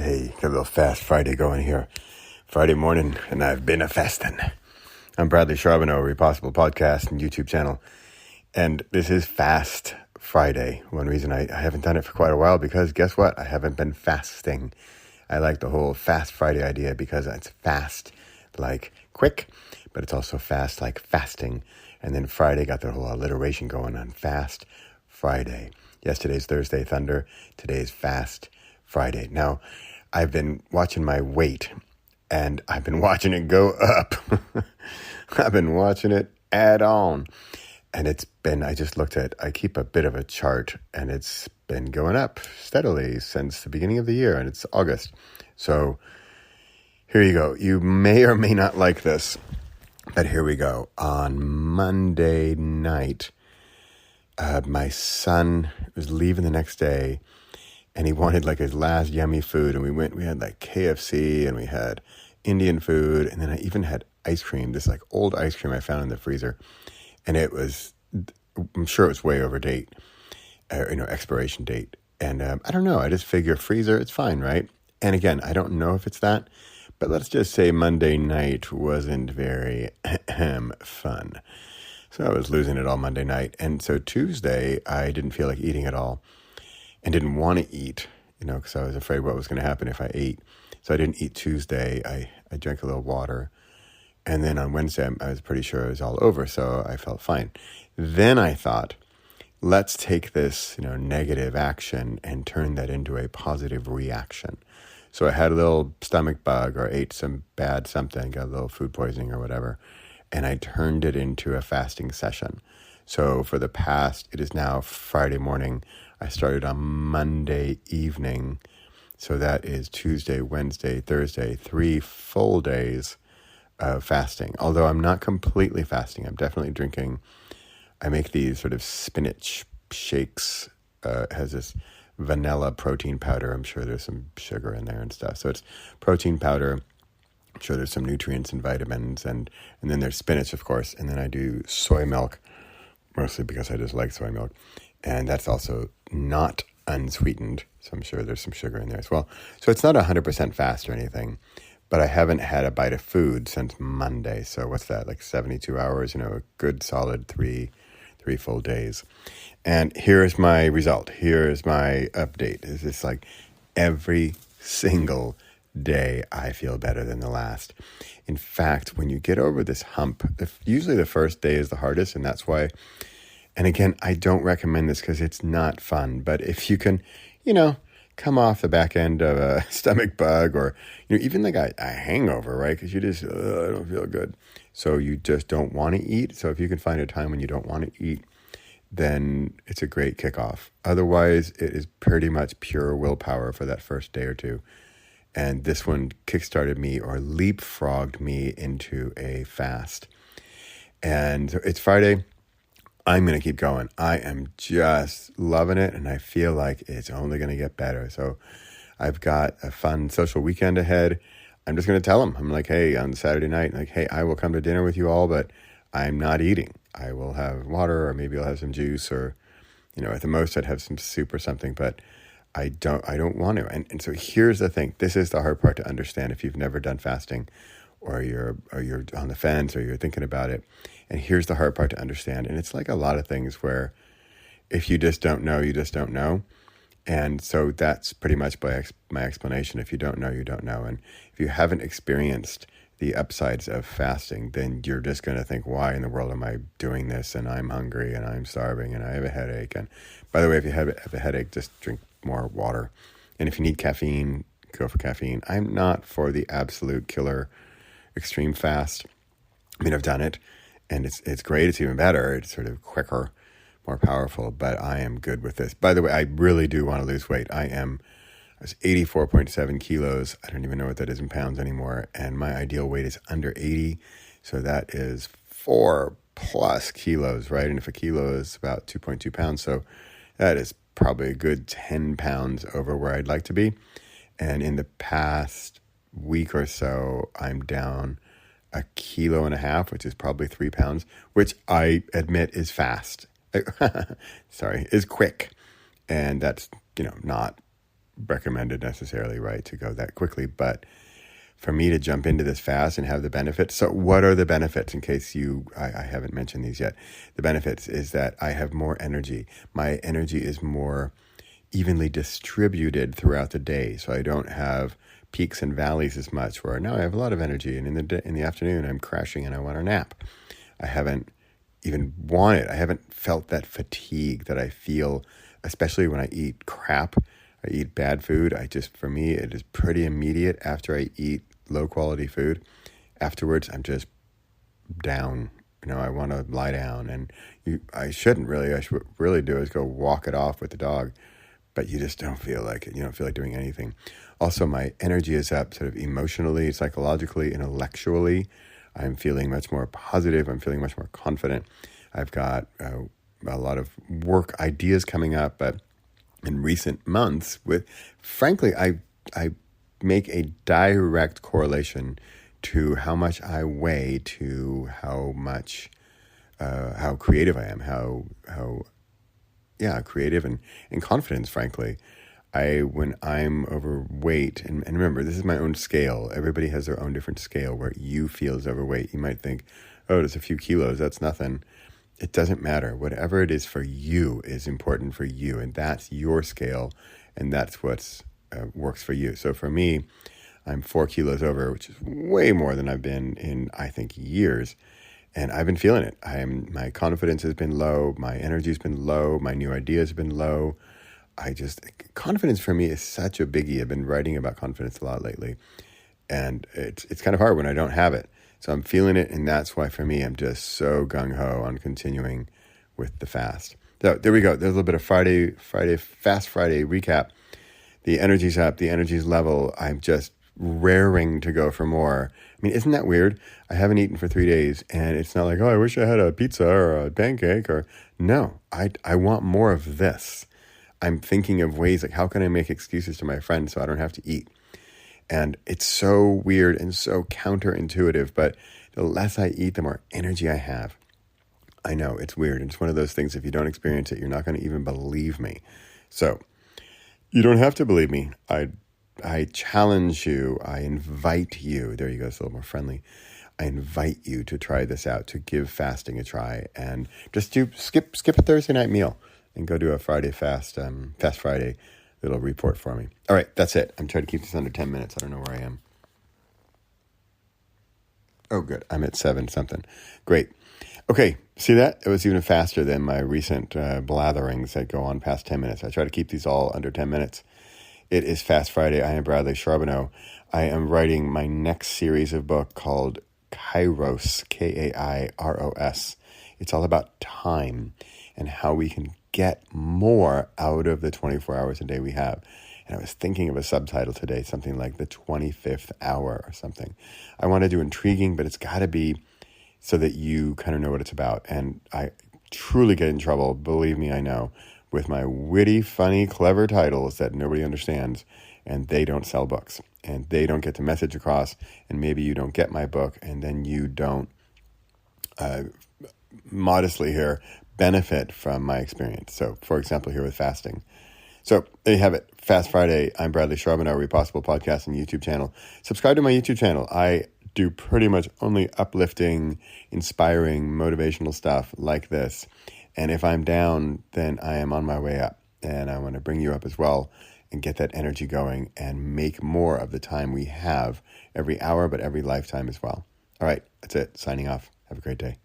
Hey, got a little fast Friday going here. Friday morning, and I've been a-fasting. I'm Bradley Charbonneau, Repossible Podcast and YouTube channel. And this is Fast Friday. One reason I haven't done it for quite a while, because guess what? I haven't been fasting. I like the whole Fast Friday idea because it's fast like quick, but it's also fast like fasting. And then Friday got the whole alliteration going on Fast Friday. Yesterday's Thursday Thunder. Today's Fast Friday. Now, I've been watching my weight, and I've been watching it go up. I've been watching it add on. And I keep a bit of a chart, and it's been going up steadily since the beginning of the year, and it's August. So here you go. You may or may not like this, but here we go. On Monday night, my son was leaving the next day, and he wanted like his last yummy food. And we had like KFC, and we had Indian food. And then I even had ice cream, this like old ice cream I found in the freezer. And I'm sure it was way over date, expiration date. And I don't know, I just figure freezer, it's fine, right? And again, I don't know if it's that, but let's just say Monday night wasn't very fun. So I was losing it all Monday night. And so Tuesday, I didn't feel like eating at all and didn't want to eat, because I was afraid what was going to happen if I ate. So I didn't eat Tuesday. I drank a little water. And then on Wednesday, I was pretty sure it was all over, so I felt fine. Then I thought, let's take this, negative action and turn that into a positive reaction. So I had a little stomach bug or ate some bad something, got a little food poisoning or whatever, and I turned it into a fasting session. So for the past, it is now Friday morning. I started on Monday evening. So that is Tuesday, Wednesday, Thursday, 3 full days of fasting. Although I'm not completely fasting. I'm definitely drinking. I make these sort of spinach shakes. It has this vanilla protein powder. I'm sure there's some sugar in there and stuff. So it's protein powder. I'm sure there's some nutrients and vitamins. And then there's spinach, of course. And then I do soy milk, mostly because I just like soy milk. And that's also not unsweetened. So I'm sure there's some sugar in there as well. So it's not 100% fast or anything. But I haven't had a bite of food since Monday. So what's that, like 72 hours, a good solid three full days. And here's my result. Here's my update. It's just like every single day I feel better than the last. In fact, when you get over this hump, usually the first day is the hardest, and that's why. And again, I don't recommend this because it's not fun. But if you can, come off the back end of a stomach bug or, even like a hangover, right? Because you just, I don't feel good. So you just don't want to eat. So if you can find a time when you don't want to eat, then it's a great kickoff. Otherwise, it is pretty much pure willpower for that first day or two. And this one kickstarted me or leapfrogged me into a fast. And so it's Friday. I'm going to keep going. I am just loving it, and I feel like it's only going to get better. So I've got a fun social weekend ahead. I'm just going to tell them. I'm like, hey, on Saturday night, hey, I will come to dinner with you all, but I'm not eating. I will have water, or maybe I'll have some juice, or, at the most I'd have some soup or something, but I don't want to. And so here's the thing. This is the hard part to understand if you've never done fasting, or you're on the fence, or you're thinking about it. And here's the hard part to understand. And it's like a lot of things where if you just don't know, you just don't know. And so that's pretty much my explanation. If you don't know, you don't know. And if you haven't experienced the upsides of fasting, then you're just going to think, why in the world am I doing this? And I'm hungry and I'm starving and I have a headache. And by the way, if you have a headache, just drink more water. And if you need caffeine, go for caffeine. I'm not for the absolute killer extreme fast. I mean, I've done it. And it's great. It's even better. It's sort of quicker, more powerful. But I am good with this. By the way, I really do want to lose weight. I was 84.7 kilos. I don't even know what that is in pounds anymore. And my ideal weight is under 80. So that is 4+ kilos, right? And if a kilo is about 2.2 pounds, so that is probably a good 10 pounds over where I'd like to be. And in the past week or so, I'm down 1.5 kilos, which is probably 3 pounds, which I admit is fast. Is quick. And that's, not recommended necessarily, right, to go that quickly. But for me to jump into this fast and have the benefits. So what are the benefits in case I haven't mentioned these yet? The benefits is that I have more energy. My energy is more evenly distributed throughout the day. So I don't have peaks and valleys as much where now I have a lot of energy and in the afternoon I'm crashing and I want a nap. I haven't I haven't felt that fatigue that I feel, especially when I eat crap. I eat bad food. For me, it is pretty immediate after I eat low quality food. Afterwards, I'm just down. I want to lie down, and I shouldn't really. I should really do is go walk it off with the dog, but you just don't feel like it. You don't feel like doing anything. Also, my energy is up sort of emotionally, psychologically, intellectually. I'm feeling much more positive. I'm feeling much more confident. I've got a lot of work ideas coming up, but in recent months frankly, I make a direct correlation to how much I weigh to how creative I am, how creative and confidence, frankly. When I'm overweight, and remember, this is my own scale. Everybody has their own different scale where you feel is overweight. You might think, oh, it's a few kilos, that's nothing. It doesn't matter. Whatever it is for you is important for you, and that's your scale, and that's what's works for you. So for me, I'm 4 kilos over, which is way more than I've been in, I think, years, and I've been feeling it. My confidence has been low, my energy's been low, my new ideas have been low. Confidence for me is such a biggie. I've been writing about confidence a lot lately, and it's kind of hard when I don't have it. So I'm feeling it, and that's why for me, I'm just so gung-ho on continuing with the fast. So there we go. There's a little bit of Fast Friday recap. The energy's up. The energy's level. I'm just raring to go for more. I mean, isn't that weird? I haven't eaten for 3 days, and it's not like, oh, I wish I had a pizza or a pancake. No, I want more of this. I'm thinking of ways like, how can I make excuses to my friends so I don't have to eat? And it's so weird and so counterintuitive, but the less I eat, the more energy I have. I know, it's weird. It's one of those things, if you don't experience it, you're not going to even believe me. So you don't have to believe me. I challenge you. I invite you. There you go. It's a little more friendly. I invite you to try this out, to give fasting a try, and just skip a Thursday night meal and go do a Friday Fast Friday little report for me. All right, that's it. I'm trying to keep this under 10 minutes. I don't know where I am. Oh, good. I'm at 7 something. Great. Okay, see that? It was even faster than my recent blatherings that go on past 10 minutes. I try to keep these all under 10 minutes. It is Fast Friday. I am Bradley Charbonneau. I am writing my next series of book called Kairos, Kairos. It's all about time and how we can get more out of the 24 hours a day we have. And I was thinking of a subtitle today, something like the 25th hour or something. I want to do intriguing, but it's got to be so that you kind of know what it's about. And I truly get in trouble, believe me, I know, with my witty, funny, clever titles that nobody understands, and they don't sell books, and they don't get the message across, and maybe you don't get my book, and then you don't, modestly here, benefit from my experience. So, for example, here with fasting. So there you have it. Fast Friday. I'm Bradley Charbonneau, Repossible Podcast and YouTube channel. Subscribe to my YouTube channel. I do pretty much only uplifting, inspiring, motivational stuff like this. And if I'm down, then I am on my way up. And I want to bring you up as well and get that energy going and make more of the time we have every hour, but every lifetime as well. All right, that's it. Signing off. Have a great day.